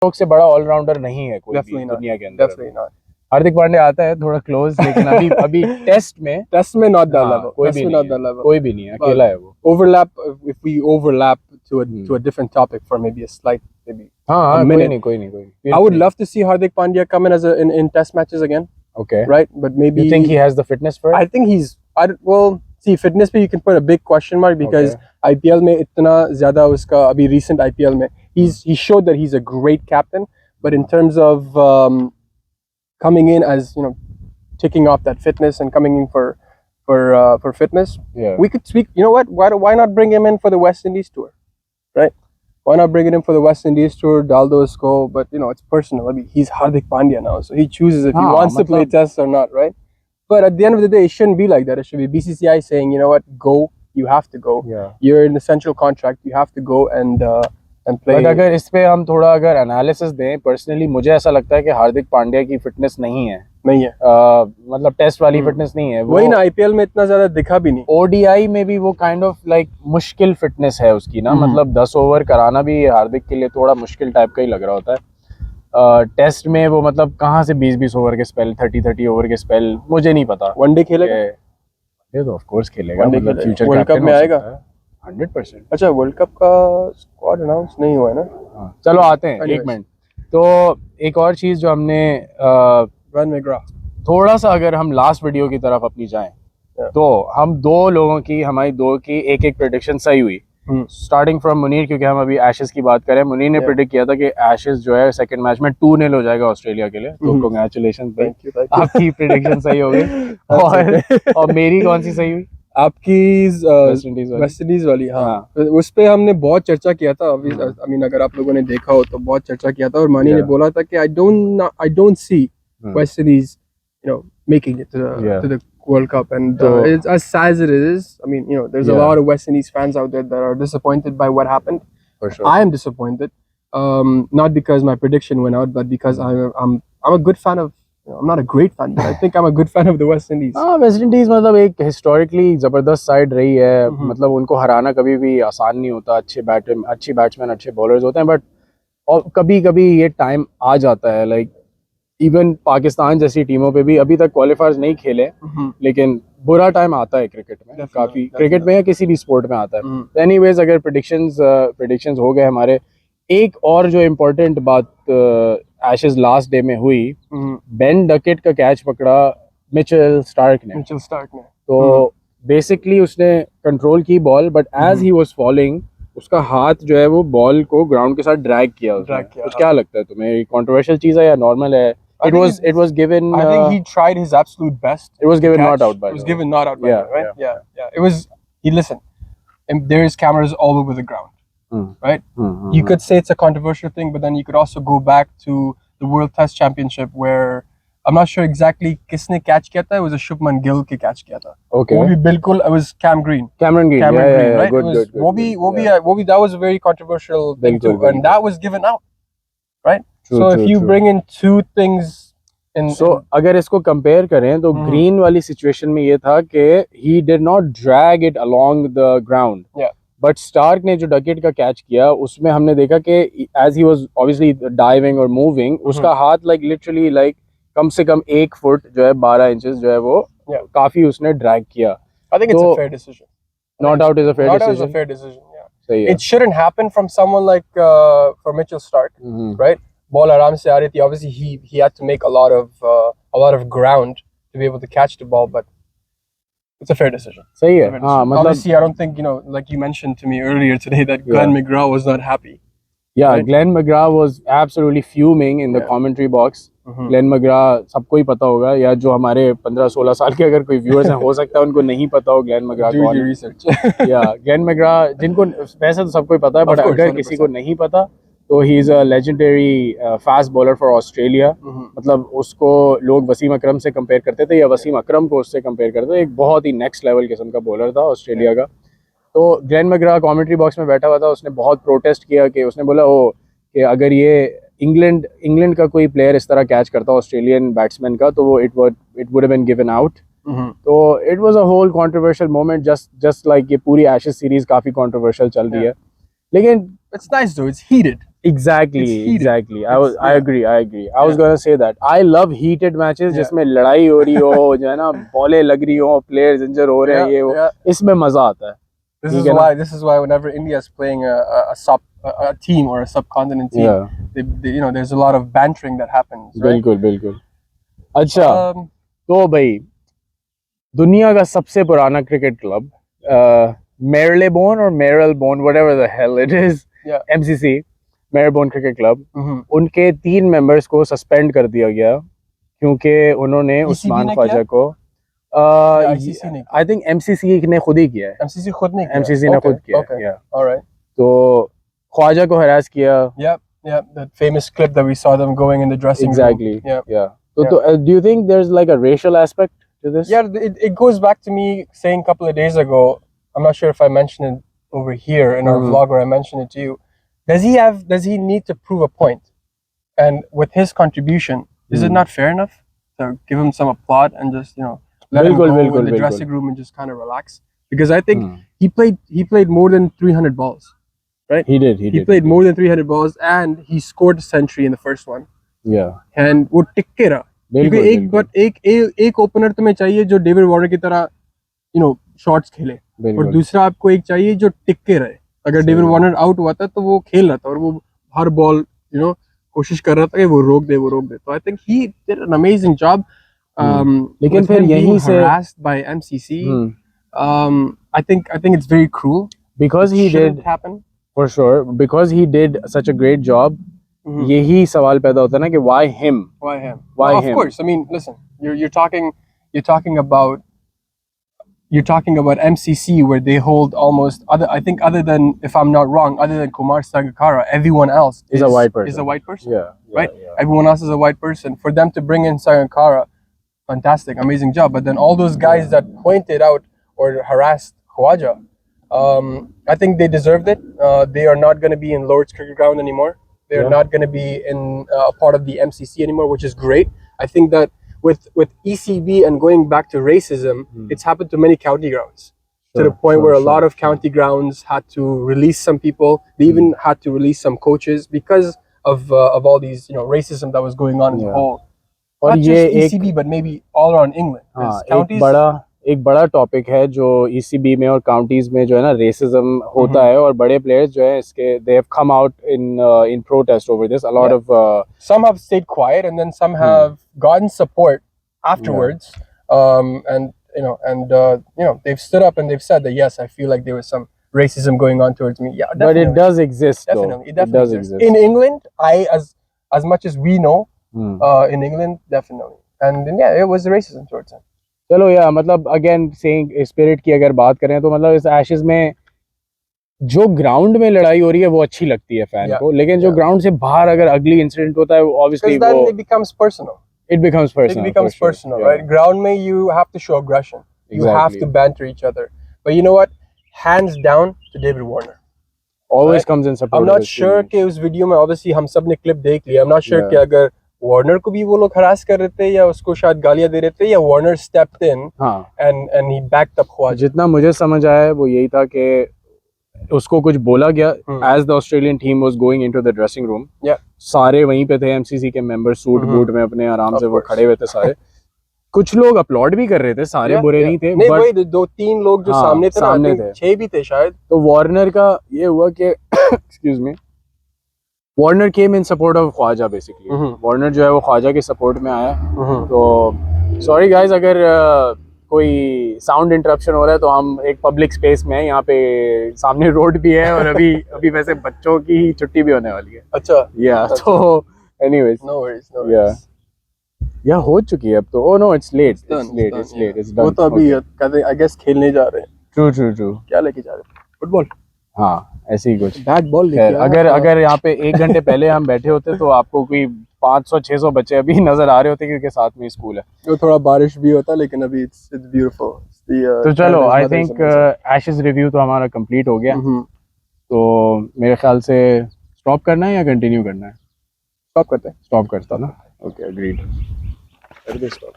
लोग से बड़ा ऑलराउंडर नहीं है कोई भी दुनिया के अंदर। Definitely not. हार्दिक पांड्या आता है थोड़ा क्लोज, लेकिन अभी टेस्ट में not that level. कोई भी नहीं है, कोई भी नहीं है, अकेला है वो। Overlap, if we overlap to a different topic for maybe a slight, maybe a minute. कोई नहीं. I would love to see Hardik Pandya come in as in test matches again. Okay. Right, but maybe you think he has the fitness for it? I think well, see, fitness पे you can put a big question mark because IPL में इतना ज़्यादा उसका अभी recent IPL में he showed that he's a great captain, but in terms of coming in as, you know, ticking off that fitness and coming in for fitness, we could speak. You know what? Why not bring him in for the West Indies tour, right? Why not bring it in for the West Indies tour? Daldo is go, but you know, it's personal. I mean, he's Hardik Pandya now, so he chooses if he wants to play tests or not, right? But at the end of the day, it shouldn't be like that. It should be BCCI saying, you know what, go. You have to go. Yeah. You're in the central contract. You have to go and play. But अगर इस पे हम थोड़ा अगर analysis दें, personally मुझे ऐसा लगता है कि हार्दिक पांड्या की फिटनेस नहीं है। मतलब टेस्ट वाली फिटनेस नहीं है। वही ना, आईपीएल में इतना ज्यादा दिखा भी नहीं। ओडीआई में भी वो काइंड ऑफ लाइक मुश्किल फिटनेस है उसकी ना, मतलब 10 ओवर कराना भी हार्दिक के लिए थोड़ा मुश्किल टाइप का ही लग रहा होता है। टेस्ट में वो मतलब कहाँ से 20-20 ओवर के स्पेल, 30-30 ओवर के स्पेल, मुझे नहीं पता। वनडे खेलेगा? ये तो ऑफ कोर्स खेलेगा, मतलब फ्यूचर वर्ल्ड कप में आएगा 100%। अच्छा, वर्ल्ड कप का स्क्वाड अनाउंस नहीं हुआ है ना? चलो आते हैं, एक मिनट। तो एक और चीज जो हमने ग्लेन मैग्रा, थोड़ा सा अगर हम लास्ट वीडियो की तरफ अपनी जाएं, तो हम हमारी दो की एक प्रेडिक्शन सही हुई, स्टार्टिंग फ्रॉम मुनीर, क्योंकि हम अभी एशेस की बात करें। मुनीर ने प्रेडिक्ट किया था कि एशेस जो है सेकंड मैच में 2-0 हो जाएगा ऑस्ट्रेलिया के लिए, तो कांग्रेचुलेशन, आपकी प्रेडिक्शन सही हो गई। और मेरी कौन सी सही हुई? आपकी वेस्ट इंडीज वाली। हाँ, उस पे हमने बहुत चर्चा किया था। आई मीन, अगर आप लोगों ने देखा हो तो बहुत चर्चा किया था, और मानी ने बोला था कि I don't see West Indies, you know, making it to the World Cup, and it's as sad as it is. I mean, you know, there's a lot of West Indies fans out there that are disappointed by what happened. For sure, I am disappointed, not because my prediction went out, but because I'm a good fan of. I'm not a great fan, but I think I'm a good fan of the West Indies. West Indies मतलब एक historically जबरदस्त side रही है। मतलब उनको हराना कभी भी आसान नहीं होता। अच्छे बैट्समैन, अच्छे बॉलर्स होते हैं, बट और कभी कभी ये टाइम आ जाता है, लाइक इवन पाकिस्तान जैसी टीमों पे भी अभी तक क्वालिफायर्स नहीं खेले, लेकिन बुरा टाइम आता है क्रिकेट में, काफी क्रिकेट में या किसी भी स्पोर्ट में आता है। एनीवेज, अगर प्रेडिक्शंस हो गए हमारे, एक और जो इम्पोर्टेंट बात एशेस लास्ट डे में हुई, बेन डकेट का कैच पकड़ा मिचेल स्टार्क ने। तो बेसिकली उसने कंट्रोल की ball, but as he was falling, उसका हाथ जो है वो बॉल को ग्राउंड के साथ ड्रैग किया। कुछ क्या लगता है तुम्हें, कंट्रोवर्शियल चीज है या नॉर्मल है? It was given. I think he tried his absolute best. It was given not out by. It was given not out by. Right? Yeah. It was. Listen, there is cameras all over the ground. Right? You could say it's a controversial thing, but then you could also go back to the World Test Championship, where I'm not sure exactly किसने catch किया था. It was a Shubman Gill के catch किया था. Okay. वो भी बिल्कुल. It was Cameron Green. Yeah, right? Good. वो भी that was a very controversial thing too, and that was given out. Right? So if you bring in two things in, अगर इसको कंपेयर करें तो ग्रीन वाली सिचुएशन में ये था कि he did not drag it along the ground. Yeah. But Starc ने जो डकेट का कैच किया, उसमें हमने देखा कि as he was obviously diving और मूविंग, उसका हाथ लाइक लिटरली लाइक कम से कम 1 फुट जो है 12 इंचेस जो है वो काफी उसने ड्रैग किया। I think it's a fair decision. Not out is a fair decision. Not out is a fair decision. Yeah. सही है। It shouldn't happen from someone like for Mitchell Starc, right? Ball आराम से आ रही थी. Obviously, he had to make a lot of ground to be able to catch the ball, but it's a fair decision. सही है। हाँ, मतलब obviously, I don't think, you know, like you mentioned to me earlier today that Glenn McGrath was not happy. Yeah, right? Glenn McGrath was absolutely fuming in the commentary box. Glenn McGrath सबको ही पता होगा, या जो हमारे 15-16 साल के अगर कोई व्यूअर्स हैं, हो सकता है उनको नहीं पता हो Glenn McGrath कौन है। Do your research. Yeah, Glenn McGrath, जिनको वैसे तो सबको ही पता है, बट अगर किसी को नहीं पता तो he is a legendary fast bowler for Australia. मतलब उसको लोग वसीम अकरम से कंपेयर करते थे, या वसीम अकरम को उससे कंपेयर करते थे। एक बहुत ही नेक्स्ट लेवल किस्म का बॉलर था ऑस्ट्रेलिया का। तो ग्लेन मैग्रा कमेंट्री बॉक्स में बैठा हुआ था, उसने बहुत प्रोटेस्ट किया कि उसने बोला कि अगर ये इंग्लैंड का कोई प्लेयर इस तरह कैच करता ऑस्ट्रेलियन बैट्समैन का, तो वो it would have been given out. तो it was a whole controversial moment, just like ये पूरी एशेस सीरीज काफी कंट्रोवर्शियल चल रही है। लेकिन it's nice though, it's heated. Exactly, It's heated. exactly. I Yeah. agree. I was gonna say that. I love heated matches Yeah. जिसमें लड़ाई हो रही हो, जो है ना बॉलें लग रही हो, players injure हो रहे हैं, ये वो, Yeah. इसमें मजा आता है. This ठीक is है ना? why. This is why whenever India is playing a team or a subcontinent team, Yeah. you know, there's a lot of bantering that happens. Right? बिल्कुल बिल्कुल. अच्छा, Um, तो भाई दुनिया का सबसे पुराना क्रिकेट क्लब मेरलेबोन और Marylebone whatever the hell it is, Yeah. MCC Marylebone cricket club, mhm. उनके 3 मेंबर्स को सस्पेंड कर दिया गया क्योंकि उन्होंने उस्मान ने ख्वाजा किया? को या ICC ने किया? आई थिंक MCC ने खुद ही किया है. MCC खुद ने किया? MCC ने Okay, खुद किया है. okay. Yeah. All right. तो ख्वाजा को हरास किया. Yeah, that famous clip that we saw them going in the dressing Exactly. room. Yeah. Yeah. So do you think there's like a racial aspect to this? Yeah, it goes back to me saying a couple of days ago. I'm not sure if I mentioned it over here in our vlog or I mentioned it to you. Does he need to prove a point? And with his contribution, is it not fair enough to give him some applaud and just, you know, let him go in the dressing room and just kind of relax? Because I think he played more than 300 balls, right? He did. He played more than 300 balls and he scored a century in the first one. Yeah. And वो टिक रहा. क्योंकि एक opener तुम्हें चाहिए जो David Warner की तरह you know shorts खेले और दूसरा आपको एक चाहिए जो टिक के रहे. अगर डेविड वार्नर आउट हुआ था तो वो खेल रहा था और वो हर बॉल यू नो कोशिश कर रहा था कि वो रोक दे. तो I think he did an amazing job. लेकिन फिर यहीं से harassed by MCC, I think it's very cruel because he did happen for sure, because he did such a great job. यही सवाल पैदा होता है ना कि why him? Why him? Why well, him? Of course. I mean, listen. You're talking about MCC where they hold almost other than, if I'm not wrong, other than Kumar Sangakkara, everyone else is a white person. Is a white person. Yeah. Right. Yeah. Everyone else is a white person. For them to bring in Sangakkara, fantastic, amazing job. But then all those guys that pointed out or harassed Khwaja, I think they deserved it. They are not going to be in Lord's Cricket Ground anymore. They're not going to be in a part of the MCC anymore, which is great. I think that with ECB and going back to racism, it's happened to many county grounds. To the point where a lot of county grounds had to release some people. They even had to release some coaches because of all these racism that was going on in the whole. Not just ECB, but maybe all around England. Counties. एक बड़ा topic है जो ECB में और counties में जो है ना रेसिज्म होता है और बड़े प्लेयर्स जो है इसके they have come out in protest over this. A lot of some have stayed quiet and then some have gotten support afterwards. And they've stood up and they've said that yes, I feel like there was some racism going on towards me. Yeah, definitely. But it does exist. Definitely, it does exist. In England, as much as we know, in England, definitely. And then, yeah, it was racism towards him. चलो या मतलब again saying spirit की अगर बात करें तो मतलब इस एशेस में जो ग्राउंड में लड़ाई हो रही है वो अच्छी लगती है फैन को, लेकिन जो ग्राउंड से बाहर अगर अगली इंसिडेंट होता है ऑब्वियसली वो it becomes personal. It becomes personal, right? Ground में you have to show aggression. You have to banter each other. But you know what? Hands down to David Warner. Always comes in support. I'm not sure कि उस video में obviously हम सब ने clip देख लिया. I'm not sure कि अगर वार्नर को भी वो लोग हरास कर रहे थे या उसको शायद गालियां दे रहे थे या Warner stepped in and he backed up Khawaja. जितना मुझे समझ आया वो यही था कि उसको कुछ बोला गया as the Australian team was going into the dressing room. सारे वहीं पे थे MCC के मेंबर सूट बूट में अपने आराम से वो खड़े हुए थे सारे. कुछ लोग अपलॉड भी कर रहे थे, सारे बुरे नहीं थे. नहीं वही 2-3 लोग जो सामने थे 6 भी थे शायद. तो वार्नर का ये हुआ कि excuse me, Warner came in support of Khawaja basically. Warner जो है वो ख्वाजा के सपोर्ट में आया. तो सॉरी गाइस अगर कोई साउंड इंटरप्शन हो रहा है तो हम एक पब्लिक स्पेस में है, यहाँ पे सामने रोड भी है और अभी वैसे बच्चों की छुट्टी भी होने वाली है. अच्छा या तो एनीवेज नो वरीज या हो चुकी है अब तो. Oh no it's late it's done. वो तो अभी कहते आई गेस खेलने जा रहे हैं. ट्रू क्या लेके जा रहे हैं? फुटबॉल. हाँ ऐसे ही कुछ बैट बॉल लेके अगर यहाँ पे 1 घंटे पहले हम बैठे होते तो आपको कोई 500-600 बच्चे अभी नजर आ रहे होते क्योंकि साथ में स्कूल है. तो थोड़ा बारिश भी होता लेकिन अभी इट्स ब्यूटीफुल. तो चलो आई थिंक एशेस रिव्यू तो हमारा कंप्लीट हो गया. तो मेरे ख्याल से स्टॉप करना है या कंटिन्यू करना है? स्टॉप करते हैं. स्टॉप करता ना. ओके अग्रीड कर दे स्टॉप.